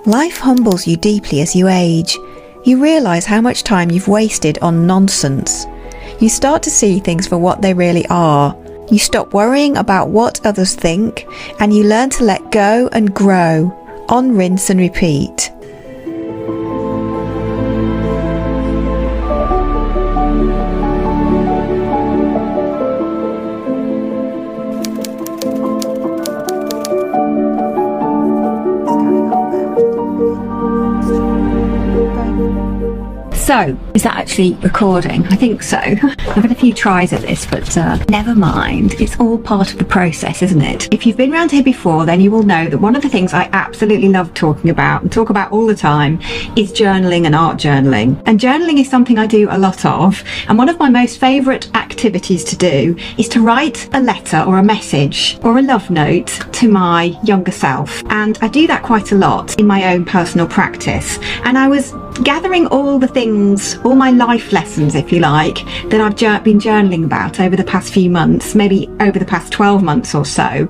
Life humbles you deeply as you age. You realise how much time you've wasted on nonsense. You start to see things for what they really are. You stop worrying about what others think, and you learn to let go and grow, on rinse and repeat. So, is that actually recording? I think so. I've had a few tries at this, but never mind. It's all part of the process, isn't it? If you've been around here before, then you will know that one of the things I absolutely love talking about, and talk about all the time, is journaling and art journaling. And journaling is something I do a lot of, and one of my most favourite activities to do is to write a letter or a message or a love note to my younger self. And I do that quite a lot in my own personal practice. And I was gathering all the things, all my life lessons, if you like, that I've been journaling about over the past few months, maybe over the past 12 months or so.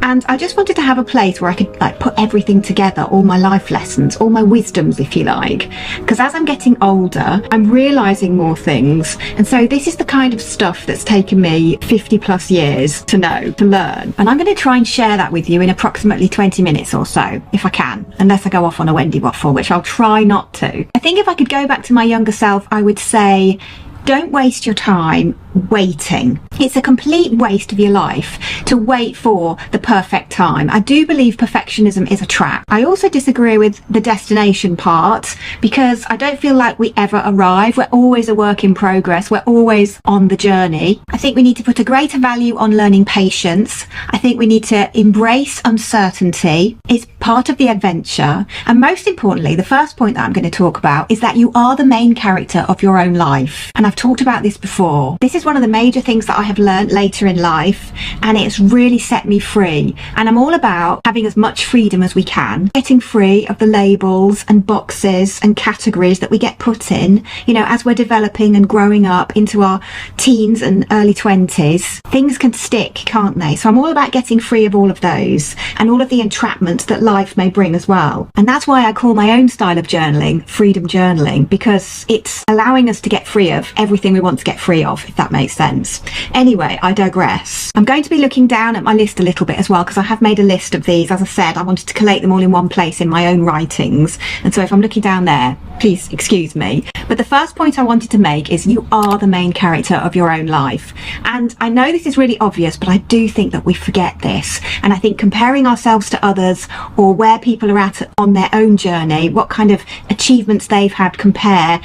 And I just wanted to have a place where I could put everything together, all my life lessons, all my wisdoms, if you like. Because as I'm getting older, I'm realising more things. And so this is the kind of stuff that's taken me 50 plus years to know, to learn. And I'm going to try and share that with you in approximately 20 minutes or so, if I can, unless I go off on a Wendy waffle, which I'll try not to. I think if I could go back to my younger self, I would say, don't waste your time waiting. It's a complete waste of your life to wait for the perfect time. I do believe perfectionism is a trap. I also disagree with the destination part, because I don't feel like we ever arrive. We're always a work in progress. We're always on the journey. I think we need to put a greater value on learning patience. I think we need to embrace uncertainty. It's part of the adventure. And most importantly, the first point that I'm going to talk about is that you are the main character of your own life. And I've talked about this before. This is one of the major things that I have learned later in life, and it's really set me free. And I'm all about having as much freedom as we can, getting free of the labels and boxes and categories that we get put in, you know, as we're developing and growing up into our teens and early 20s. Things can stick, can't they? So I'm all about getting free of all of those and all of the entrapments that life may bring as well. And that's why I call my own style of journaling freedom journaling, because it's allowing us to get free of everything we want to get free of, if that makes sense. Anyway, I digress. I'm going to be looking down at my list a little bit as well, because I have made a list of these. As I said, I wanted to collate them all in one place in my own writings, and so if I'm looking down there, please excuse me. But the first point I wanted to make is you are the main character of your own life. And I know this is really obvious, but I do think that we forget this. And I think comparing ourselves to others, or where people are at on their own journey, what kind of achievements they've had,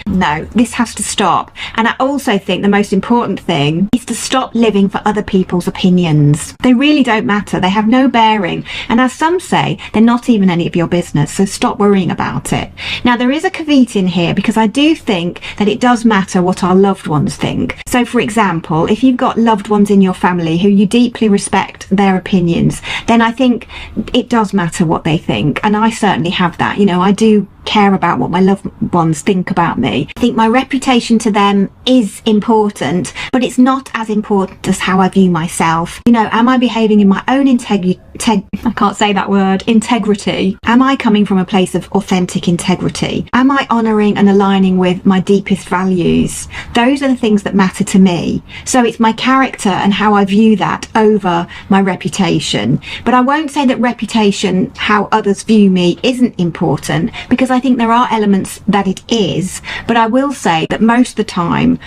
no, this has to stop. And I also think the most important thing is to stop living for other people's opinions. They really don't matter. They have no bearing. And as some say, they're not even any of your business. So stop worrying about it. Now, there is a caveat in here, because I do think that it does matter what our loved ones think. So for example, if you've got loved ones in your family who you deeply respect their opinions, then I think it does matter what they think. And I certainly have that. You know, I do care about what my loved ones think about me. I think my reputation to them is important, but it's not as important as how I view myself. You know, am I behaving in my own integrity? I can't say that word. Integrity. Am I coming from a place of authentic integrity? Am I honouring and aligning with my deepest values? Those are the things that matter to me. So it's my character and how I view that over my reputation. But I won't say that reputation, how others view me, isn't important, because I think there are elements that it is. But I will say that most of the time,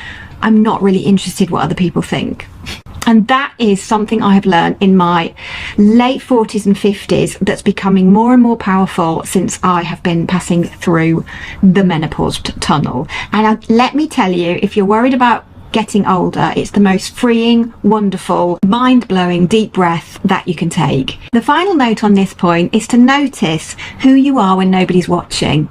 I'm not really interested what other people think. And that is something I have learned in my late 40s and 50s that's becoming more and more powerful since I have been passing through the menopause tunnel. And let me tell you, if you're worried about getting older, it's the most freeing, wonderful, mind-blowing deep breath that you can take. The final note on this point is to notice who you are when nobody's watching.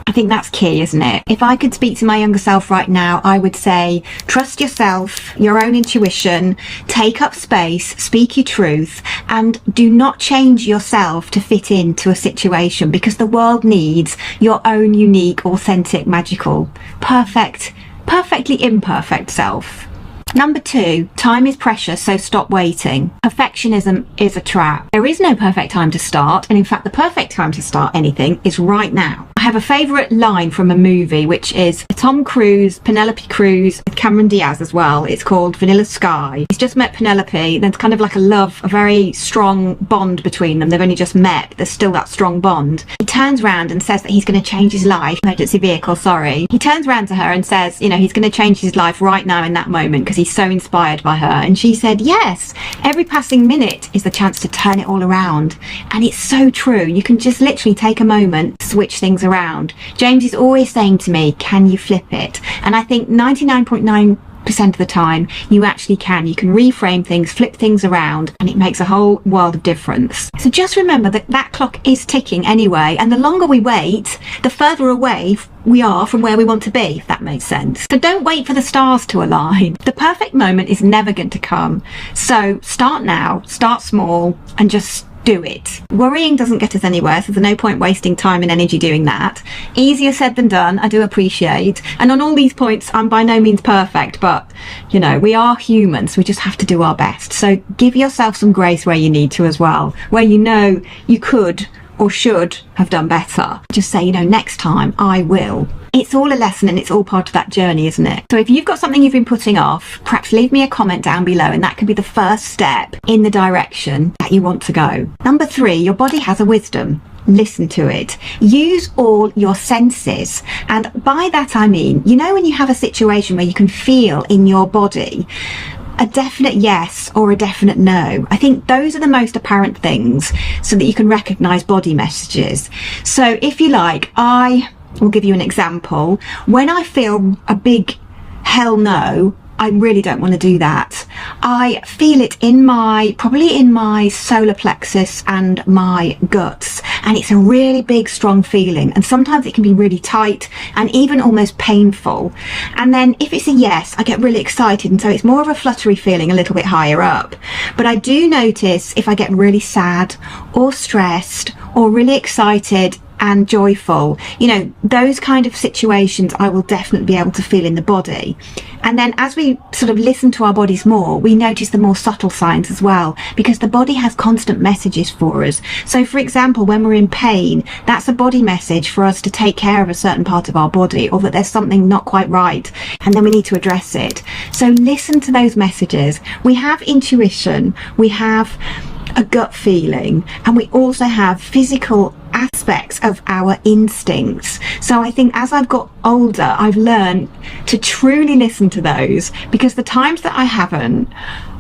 I think that's key, isn't it? If I could speak to my younger self right now, I would say, trust yourself, your own intuition, take up space, speak your truth, and do not change yourself to fit into a situation, because the world needs your own unique, authentic, magical, perfectly imperfect self. Number 2, time is precious, so stop waiting. Perfectionism is a trap. There is no perfect time to start, and in fact the perfect time to start anything is right now. I have a favourite line from a movie, which is Tom Cruise, Penelope Cruz, with Cameron Diaz as well. It's called Vanilla Sky. He's just met Penelope. There's kind of like a very strong bond between them. They've only just met, but there's still that strong bond. He turns around and says that he's going to change his life. Emergency vehicle, sorry. He turns around to her and says, you know, he's going to change his life right now in that moment because he's so inspired by her. And she said, yes, every passing minute is the chance to turn it all around. And it's so true. You can just literally take a moment, switch things around. James is always saying to me, can you flip it? And I think 99.9% of the time you actually can. You can reframe things, flip things around, and it makes a whole world of difference. So just remember that that clock is ticking anyway, and the longer we wait, the further away we are from where we want to be, if that makes sense. So don't wait for the stars to align. The perfect moment is never going to come. So start now, start small, and just do it. Worrying doesn't get us anywhere, so there's no point wasting time and energy doing that. Easier said than done, I do appreciate. And on all these points, I'm by no means perfect, but, you know, we are humans, we just have to do our best. So give yourself some grace where you need to as well, where you know you could or should have done better. Just say, you know, next time I will. It's all a lesson and it's all part of that journey, isn't it? So if you've got something you've been putting off, perhaps leave me a comment down below, and that could be the first step in the direction that you want to go. Number 3, your body has a wisdom. Listen to it. Use all your senses. And by that I mean, you know, when you have a situation where you can feel in your body a definite yes or a definite no. I think those are the most apparent things so that you can recognize body messages. So if you like, I will give you an example. When I feel a big hell no, I really don't want to do that. I feel it probably in my solar plexus and my guts, and it's a really big, strong feeling, and sometimes it can be really tight and even almost painful. And then if it's a yes, I get really excited, and so it's more of a fluttery feeling a little bit higher up. But I do notice if I get really sad or stressed or really excited and joyful, you know, those kind of situations I will definitely be able to feel in the body. And then as we sort of listen to our bodies more, we notice the more subtle signs as well, because the body has constant messages for us. So for example, when we're in pain, that's a body message for us to take care of a certain part of our body, or that there's something not quite right and then we need to address it. So listen to those messages. We have intuition, we have a gut feeling, and we also have physical aspects of our instincts. So I think as I've got older, I've learned to truly listen to those, because the times that I haven't,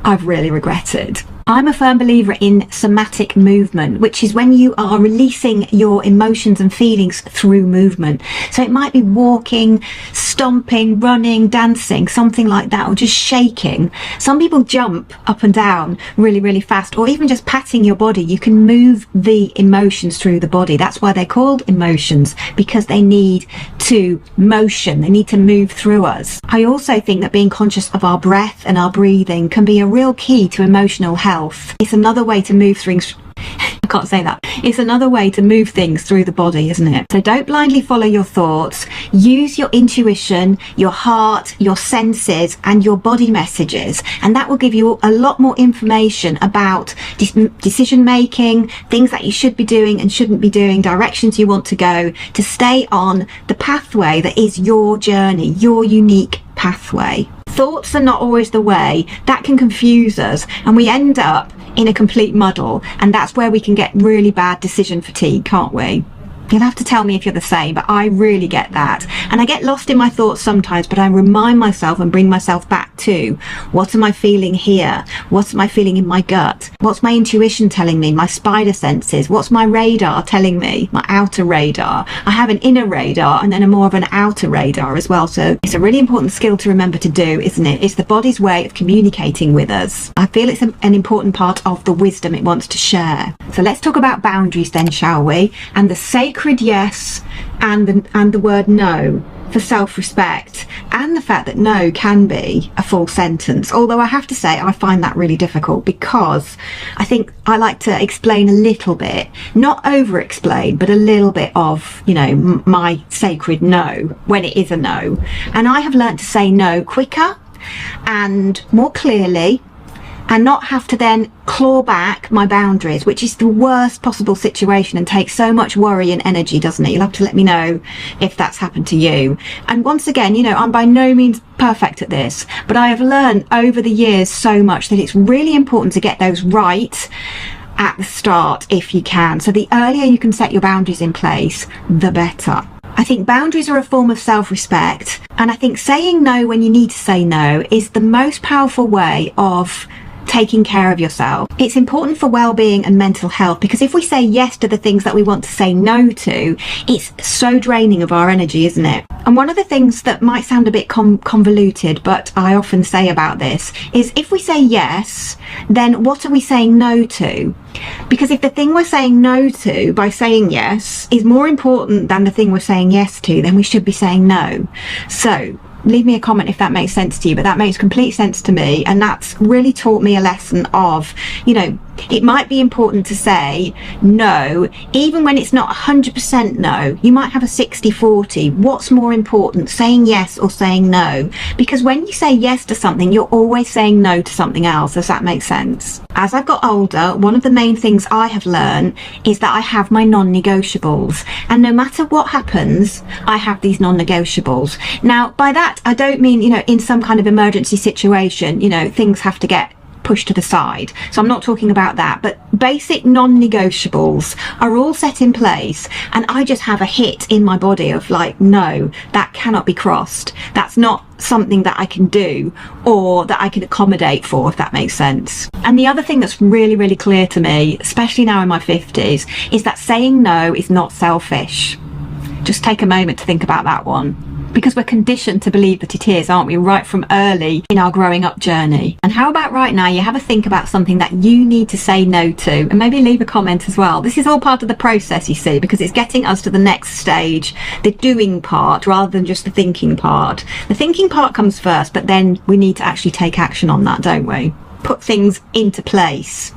I've really regretted. I'm a firm believer in somatic movement, which is when you are releasing your emotions and feelings through movement. So it might be walking, stomping, running, dancing, something like that, or just shaking. Some people jump up and down really, really fast, or even just patting your body. You can move the emotions through the body. That's why they're called emotions, because they need to motion, they need to move through us. I also think that being conscious of our breath and our breathing can be a real key to emotional health. It's another way to move things. I can't say that. It's another way to move things through the body, isn't it? So don't blindly follow your thoughts. Use your intuition, your heart, your senses, and your body messages. And that will give you a lot more information about decision making, things that you should be doing and shouldn't be doing, directions you want to go, to stay on the pathway that is your journey, your unique pathway. Thoughts are not always the way. That can confuse us, and we end up in a complete muddle, and that's where we can get really bad decision fatigue, can't we? You'll have to tell me if you're the same, but I really get that. And I get lost in my thoughts sometimes, but I remind myself and bring myself back to, what am I feeling here? What am I feeling in my gut? What's my intuition telling me? My spider senses? What's my radar telling me? My outer radar. I have an inner radar and then a more of an outer radar as well. So it's a really important skill to remember to do, isn't it? It's the body's way of communicating with us. I feel it's an important part of the wisdom it wants to share. So let's talk about boundaries then, shall we? And the sacred yes and the word no for self-respect, and the fact that no can be a full sentence. Although I have to say I find that really difficult, because I think I like to explain a little bit, not over explain, but a little bit of, you know, my sacred no when it is a no. And I have learned to say no quicker, and more clearly, and not have to then claw back my boundaries, which is the worst possible situation and takes so much worry and energy, doesn't it? You'll have to let me know if that's happened to you. And once again, you know, I'm by no means perfect at this, but I have learned over the years so much that it's really important to get those right at the start if you can. So the earlier you can set your boundaries in place, the better. I think boundaries are a form of self-respect, and I think saying no when you need to say no is the most powerful way of taking care of yourself. It's important for well-being and mental health, because if we say yes to the things that we want to say no to, it's so draining of our energy, isn't it? And one of the things that might sound a bit convoluted, but I often say about this, is if we say yes, then what are we saying no to? Because if the thing we're saying no to by saying yes is more important than the thing we're saying yes to, then we should be saying no. So leave me a comment if that makes sense to you, but that makes complete sense to me, and that's really taught me a lesson of, you know, it might be important to say no even when it's not 100% no. You might have a 60-40. What's more important, saying yes or saying no? Because when you say yes to something, you're always saying no to something else. Does that make sense? As I've got older, one of the main things I have learned is that I have my non-negotiables, and no matter what happens, I have these non-negotiables. Now by that I don't mean, you know, in some kind of emergency situation, you know, things have to get pushed to the side. So I'm not talking about that, but basic non-negotiables are all set in place, and I just have a hit in my body of like, no, that cannot be crossed. That's not something that I can do or that I can accommodate for, if that makes sense. And the other thing that's really, really clear to me, especially now in my 50s, is that saying no is not selfish. Just take a moment to think about that one, because we're conditioned to believe that it is, aren't we, right from early in our growing up journey. And how about right now you have a think about something that you need to say no to, and maybe leave a comment as well. This is all part of the process, you see, because it's getting us to the next stage, the doing part, rather than just the thinking part. The thinking part comes first, but then we need to actually take action on that, don't we? Put things into place.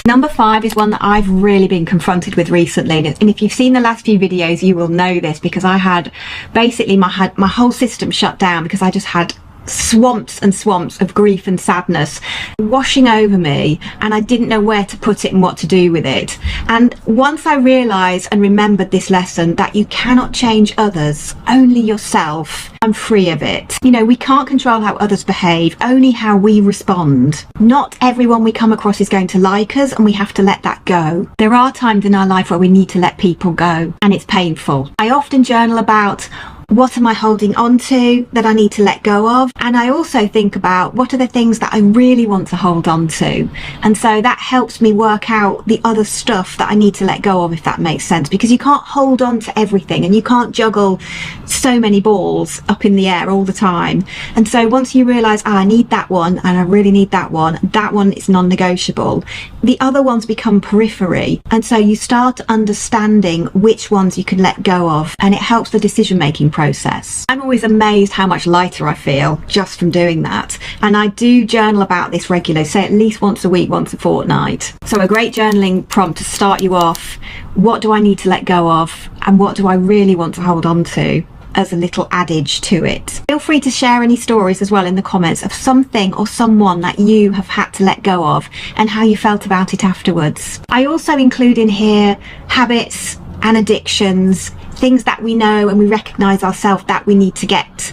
Number 5 is one that I've really been confronted with recently, and if you've seen the last few videos you will know this, because I had basically my whole system shut down because I just had swamps and swamps of grief and sadness washing over me, and I didn't know where to put it and what to do with it. And once I realised and remembered this lesson, that you cannot change others, only yourself, I'm free of it. You know, we can't control how others behave, only how we respond. Not everyone we come across is going to like us, and we have to let that go. There are times in our life where we need to let people go, and it's painful. I often journal about, what am I holding on to that I need to let go of? And I also think about, what are the things that I really want to hold on to? And so that helps me work out the other stuff that I need to let go of, if that makes sense, because you can't hold on to everything, and you can't juggle so many balls up in the air all the time. And so once you realise, I need that one and I really need that one is non-negotiable, the other ones become periphery, and so you start understanding which ones you can let go of, and it helps the decision making process. I'm always amazed how much lighter I feel just from doing that, and I do journal about this regularly, say at least once a week, once a fortnight. So a great journaling prompt to start you off: what do I need to let go of, and what do I really want to hold on to, as a little adage to it. Feel free to share any stories as well in the comments of something or someone that you have had to let go of and how you felt about it afterwards. I also include in here habits and addictions, things that we know and we recognise ourselves that we need to get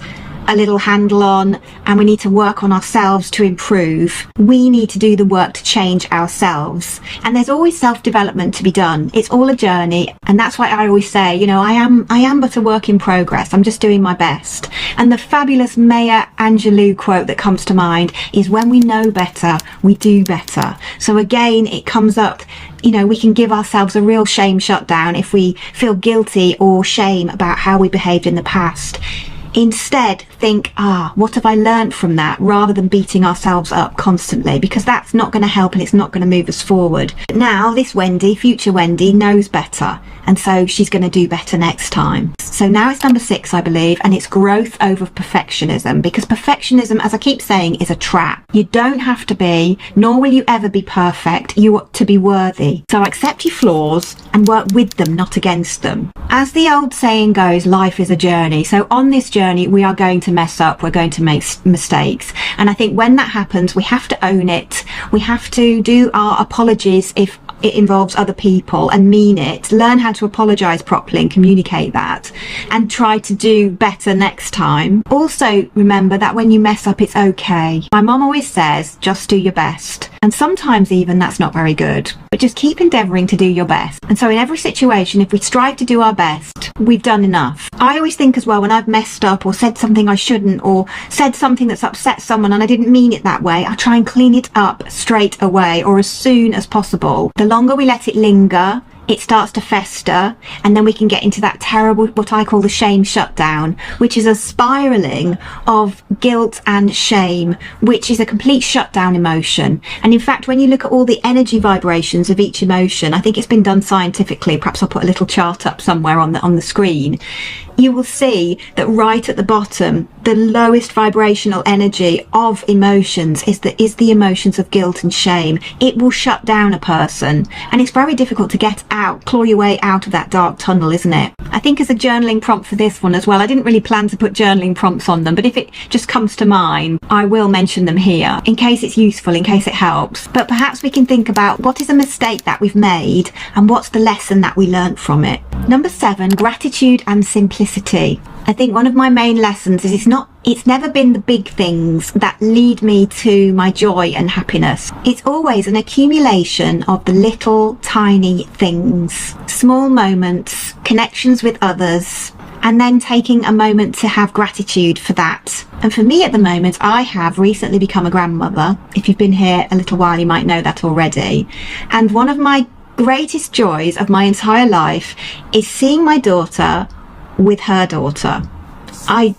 a little handle on, and we need to work on ourselves to improve. We need to do the work to change ourselves, and there's always self-development to be done. It's all a journey, and that's why I always say, you know, I am but a work in progress. I'm just doing my best. And the fabulous Maya Angelou quote that comes to mind is, when we know better, we do better. So again, it comes up, you know, we can give ourselves a real shame shutdown if we feel guilty or shame about how we behaved in the past. Instead, think, what have I learned from that, rather than beating ourselves up constantly, because that's not going to help and it's not going to move us forward. But now this Wendy, future Wendy, knows better, and so she's going to do better next time. So now it's number 6, I believe, and it's growth over perfectionism, because perfectionism, as I keep saying, is a trap. You don't have to be, nor will you ever be perfect. You ought to be worthy. So accept your flaws and work with them, not against them. As the old saying goes, life is a journey. So on this journey, journey, we are going to mess up, we're going to make mistakes. And I think when that happens, we have to own it. We have to do our apologies if it involves other people and mean it, learn how to apologize properly and communicate that, and try to do better next time. Also remember that when you mess up, it's okay. My mom always says, just do your best. And sometimes even that's not very good, but just keep endeavouring to do your best. And so in every situation, if we strive to do our best, we've done enough. I always think as well, when I've messed up or said something I shouldn't, or said something that's upset someone and I didn't mean it that way, I try and clean it up straight away or as soon as possible. The longer we let it linger, it starts to fester, and then we can get into that terrible, what I call the shame shutdown, which is a spiraling of guilt and shame, which is a complete shutdown emotion. And in fact, when you look at all the energy vibrations of each emotion, I think it's been done scientifically, perhaps I'll put a little chart up somewhere on the screen, you will see that right at the bottom, the lowest vibrational energy of emotions is the emotions of guilt and shame. It will shut down a person, and it's very difficult to get out, claw your way out of that dark tunnel, isn't it? I think as a journaling prompt for this one as well, I didn't really plan to put journaling prompts on them, but if it just comes to mind, I will mention them here in case it's useful, in case it helps. But perhaps we can think about what is a mistake that we've made and what's the lesson that we learnt from it. Number 7, gratitude and simplicity. I think one of my main lessons is it's never been the big things that lead me to my joy and happiness. It's always an accumulation of the little tiny things, small moments, connections with others, and then taking a moment to have gratitude for that. And for me at the moment, I have recently become a grandmother. If you've been here a little while, you might know that already. And one of my greatest joys of my entire life is seeing my daughter with her daughter. I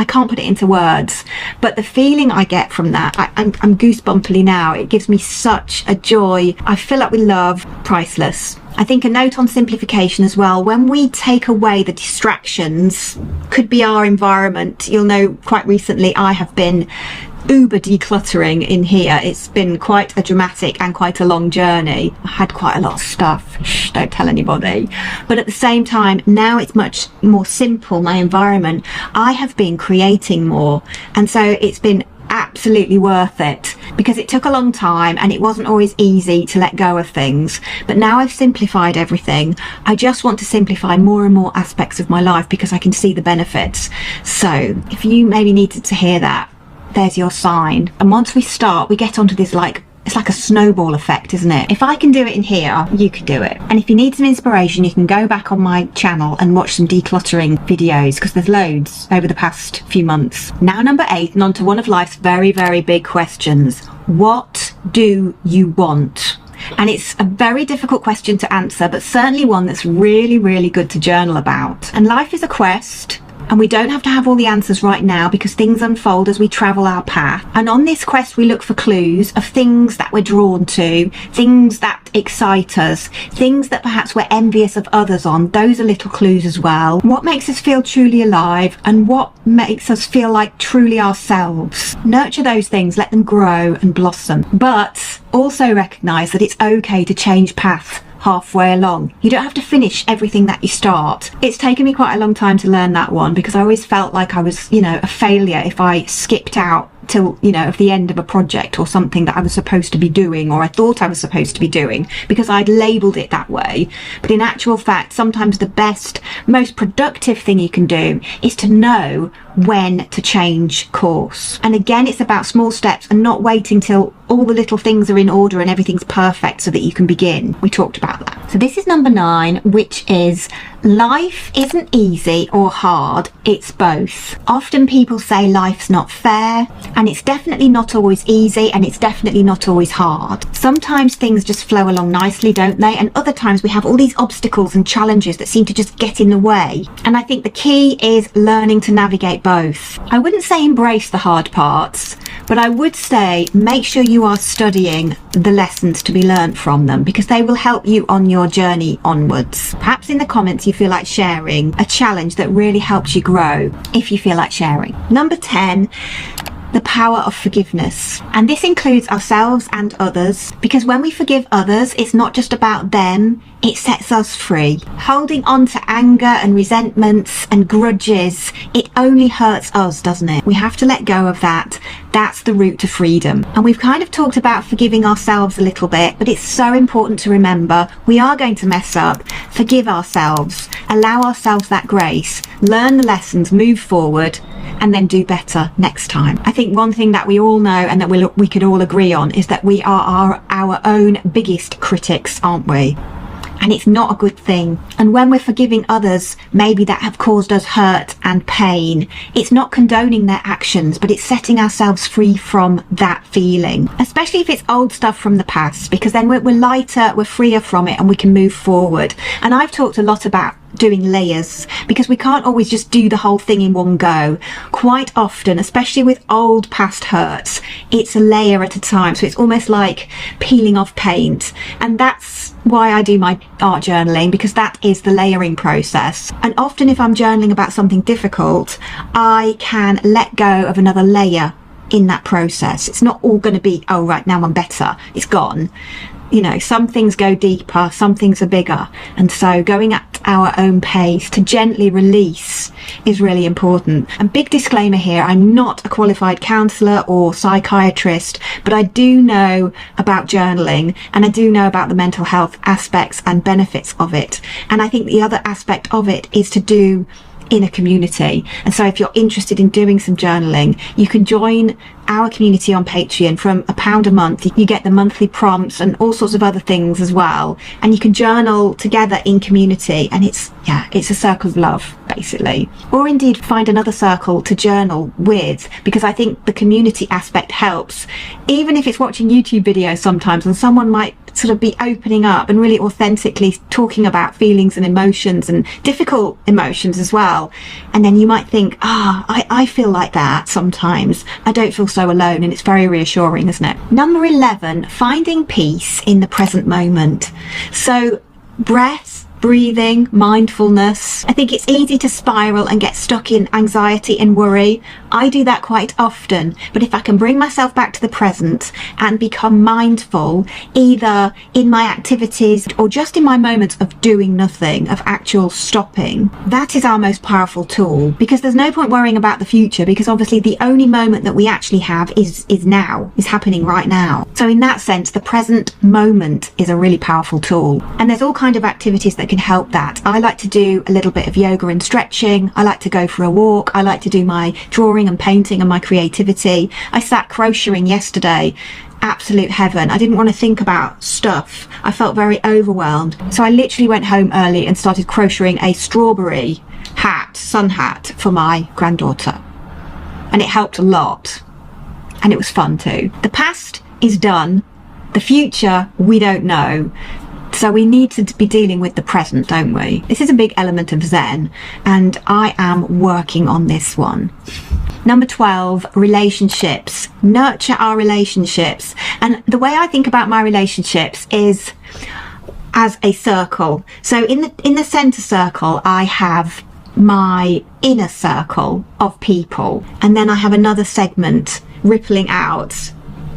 can't put it into words, but the feeling I get from that, I'm goosebumpily now. It gives me such a joy. I fill up with love, priceless. I think a note on simplification as well. When we take away the distractions, could be our environment. You'll know quite recently I have been uber decluttering in here. It's been quite a dramatic and quite a long journey. I had quite a lot of stuff. Shh, don't tell anybody. But at the same time, now it's much more simple, my environment. I have been creating more, and so it's been absolutely worth it, because it took a long time and it wasn't always easy to let go of things. But now I've simplified everything. I just want to simplify more and more aspects of my life because I can see the benefits. So if you maybe needed to hear that, there's your sign. And once we start, we get onto this it's like a snowball effect, isn't it? If I can do it in here, you could do it. And if you need some inspiration, you can go back on my channel and watch some decluttering videos, because there's loads over the past few months. Now, number 8, and on to one of life's very, very big questions. What do you want? And it's a very difficult question to answer, but certainly one that's really, really good to journal about. And life is a quest. And we don't have to have all the answers right now, because things unfold as we travel our path. And on this quest, we look for clues of things that we're drawn to, things that excite us, things that perhaps we're envious of others on. Those are little clues as well. What makes us feel truly alive, and what makes us feel like truly ourselves. Nurture those things, let them grow and blossom. But also recognise that it's okay to change path halfway along. You don't have to finish everything that you start. It's taken me quite a long time to learn that one, because I always felt like I was, a failure if I skipped out till, of the end of a project or something that I was supposed to be doing, or I thought I was supposed to be doing, because I'd labelled it that way. But in actual fact, sometimes the best, most productive thing you can do is to know when to change course. And again, it's about small steps and not waiting till all the little things are in order and everything's perfect so that you can begin. We talked about that. So this is number 9, which is life isn't easy or hard, it's both. Often people say life's not fair, and it's definitely not always easy, and it's definitely not always hard. Sometimes things just flow along nicely, don't they? And other times we have all these obstacles and challenges that seem to just get in the way. And I think the key is learning to navigate both. I wouldn't say embrace the hard parts, but I would say make sure you are studying the lessons to be learnt from them, because they will help you on your journey onwards. Perhaps in the comments you feel like sharing a challenge that really helps you grow, if you feel like sharing. Number 10, the power of forgiveness. And this includes ourselves and others, because when we forgive others, it's not just about them, it sets us free. Holding on to anger and resentments and grudges, it only hurts us, doesn't it? We have to let go of that. That's the route to freedom. And we've kind of talked about forgiving ourselves a little bit, but it's so important to remember we are going to mess up. Forgive ourselves, allow ourselves that grace, learn the lessons, move forward, and then do better next time. I think one thing that we all know and that we could all agree on is that we are our own biggest critics, aren't we? And it's not a good thing. And when we're forgiving others, maybe that have caused us hurt and pain, it's not condoning their actions, but it's setting ourselves free from that feeling, especially if it's old stuff from the past, because then we're lighter, we're freer from it, and we can move forward. And I've talked a lot about doing layers, because we can't always just do the whole thing in one go. Quite often, especially with old past hurts, it's a layer at a time. So it's almost like peeling off paint. And that's why I do my art journaling, because that is the layering process. And often if I'm journaling about something difficult, I can let go of another layer in that process. It's not all going to be, oh right, now I'm better, it's gone. You know, some things go deeper, some things are bigger. And so going at our own pace to gently release is really important. And big disclaimer here, I'm not a qualified counsellor or psychiatrist, but I do know about journaling, and I do know about the mental health aspects and benefits of it. And I think the other aspect of it is to do in a community. And so if you're interested in doing some journaling, you can join our community on Patreon. From £1 a month, you get the monthly prompts and all sorts of other things as well. And you can journal together in community, and it's a circle of love, basically. Or indeed find another circle to journal with, because I think the community aspect helps. Even if it's watching YouTube videos sometimes, and someone might sort of be opening up and really authentically talking about feelings and emotions and difficult emotions as well. And then you might think, I feel like that sometimes. I don't feel so alone, and it's very reassuring, isn't it? Number 11, finding peace in the present moment. So breath, breathing, mindfulness. I think it's easy to spiral and get stuck in anxiety and worry. I do that quite often, but if I can bring myself back to the present and become mindful, either in my activities or just in my moments of doing nothing, of actual stopping, that is our most powerful tool, because there's no point worrying about the future, because obviously the only moment that we actually have is now, is happening right now. So in that sense, the present moment is a really powerful tool. And there's all kinds of activities that can help that. I like to do a little bit of yoga and stretching. I like to go for a walk. I like to do my drawing and painting and my creativity. I sat crocheting yesterday. Absolute heaven. I didn't want to think about stuff. I felt very overwhelmed. So I literally went home early and started crocheting a strawberry sun hat for my granddaughter. And it helped a lot. And it was fun too. The past is done. The future, we don't know. So we need to be dealing with the present, don't we? This is a big element of Zen, and I am working on this one. Number 12, relationships. Nurture our relationships. And the way I think about my relationships is as a circle. So in the center circle, I have my inner circle of people, and then I have another segment rippling out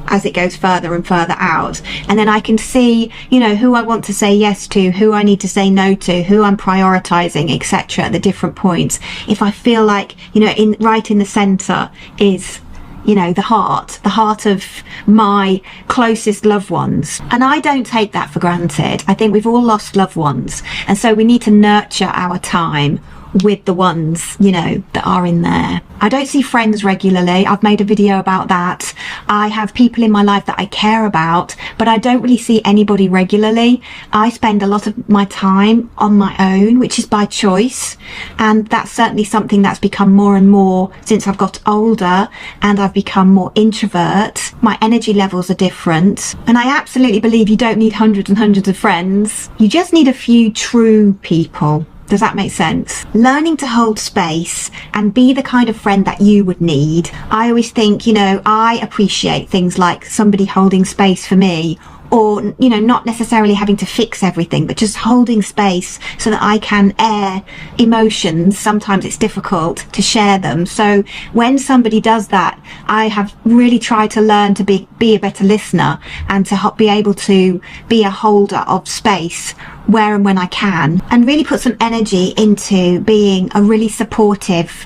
as it goes further and further out. And then I can see, who I want to say yes to, who I need to say no to, who I'm prioritizing, etc. at the different points. If I feel like, right in the center is, the heart of my closest loved ones. And I don't take that for granted. I think we've all lost loved ones. And so we need to nurture our time with the ones, that are in there. I don't see friends regularly. I've made a video about that. I have people in my life that I care about, but I don't really see anybody regularly. I spend a lot of my time on my own, which is by choice. And that's certainly something that's become more and more since I've got older and I've become more introvert. My energy levels are different. And I absolutely believe you don't need hundreds and hundreds of friends. You just need a few true people. Does that make sense? Learning to hold space and be the kind of friend that you would need. I always think, I appreciate things like somebody holding space for me, or, you know, not necessarily having to fix everything, but just holding space so that I can air emotions. Sometimes it's difficult to share them. So when somebody does that, I have really tried to learn to be a better listener and to be able to be a holder of space where and when I can, and really put some energy into being a really supportive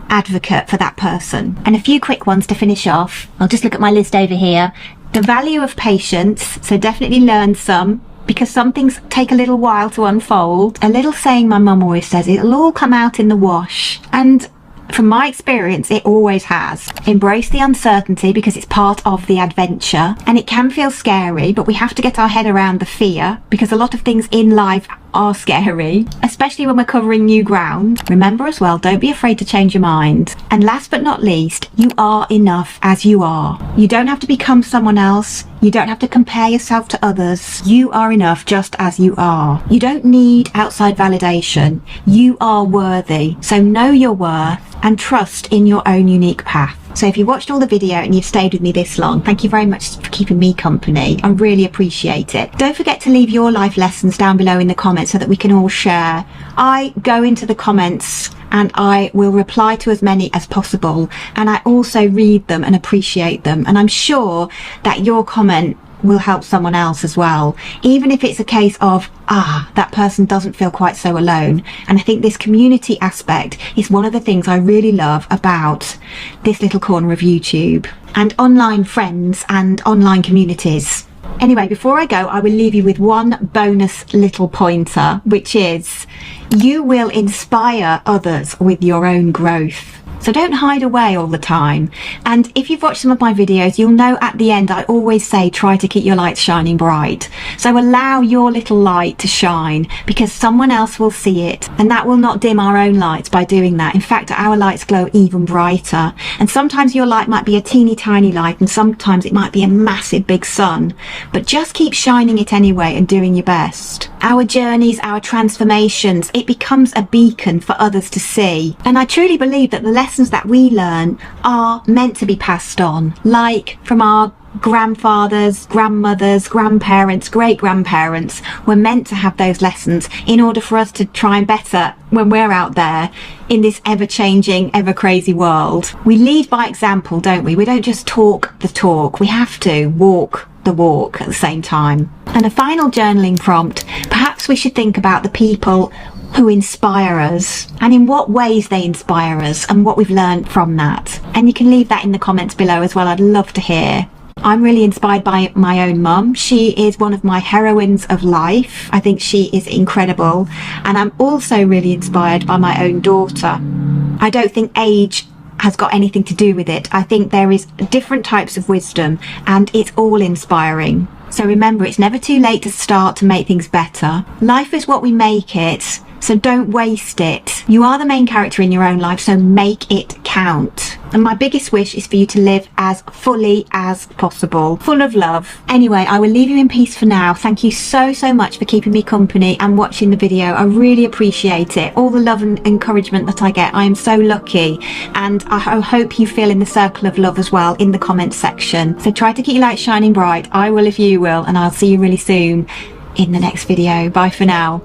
advocate for that person. And a few quick ones to finish off. I'll just look at my list over here. The value of patience, so definitely learn some, because some things take a little while to unfold. A little saying my mum always says, it'll all come out in the wash. And from my experience, it always has. Embrace the uncertainty because it's part of the adventure, and it can feel scary, but we have to get our head around the fear because a lot of things in life are scary, especially when we're covering new ground. Remember as well, don't be afraid to change your mind. And last but not least, you are enough as you are. You don't have to become someone else. You don't have to compare yourself to others. You are enough just as you are. You don't need outside validation. You are worthy. So know your worth and trust in your own unique path. So if you watched all the video and you've stayed with me this long, thank you very much for keeping me company. I really appreciate it. Don't forget to leave your life lessons down below in the comments so that we can all share. I go into the comments and I will reply to as many as possible, and I also read them and appreciate them, and I'm sure that your comment will help someone else as well, even if it's a case of that person doesn't feel quite so alone. And I think this community aspect is one of the things I really love about this little corner of YouTube and online friends and online communities. Anyway, before I go, I will leave you with one bonus little pointer, which is you will inspire others with your own growth. So don't hide away all the time. And if you've watched some of my videos, you'll know at the end I always say try to keep your lights shining bright. So allow your little light to shine, because someone else will see it, and that will not dim our own lights by doing that. In fact, our lights glow even brighter. And sometimes your light might be a teeny tiny light, and sometimes it might be a massive big sun, but just keep shining it anyway and doing your best. Our journeys, our transformations, it becomes a beacon for others to see. And I truly believe that the lessons that we learn are meant to be passed on, like from our grandfathers, grandmothers, grandparents, great-grandparents. We're meant to have those lessons in order for us to try and better when we're out there in this ever-changing, ever-crazy world. We lead by example, don't we? We don't just talk the talk. We have to walk the walk at the same time. And a final journaling prompt, perhaps we should think about the people who inspire us and in what ways they inspire us and what we've learned from that. And you can leave that in the comments below as well. I'd love to hear. I'm really inspired by my own mum. She is one of my heroines of life. I think she is incredible. And I'm also really inspired by my own daughter. I don't think age has got anything to do with it. I think there is different types of wisdom and it's all inspiring. So remember, it's never too late to start to make things better. Life is what we make it. So don't waste it. You are the main character in your own life, so make it count. And my biggest wish is for you to live as fully as possible, full of love. Anyway, I will leave you in peace for now. Thank you so much for keeping me company and watching the video. I really appreciate it. All the love and encouragement that I get. I am so lucky, and I hope you feel in the circle of love as well in the comments section. So try to keep your light shining bright. I will if you will, and I'll see you really soon in the next video. Bye for now.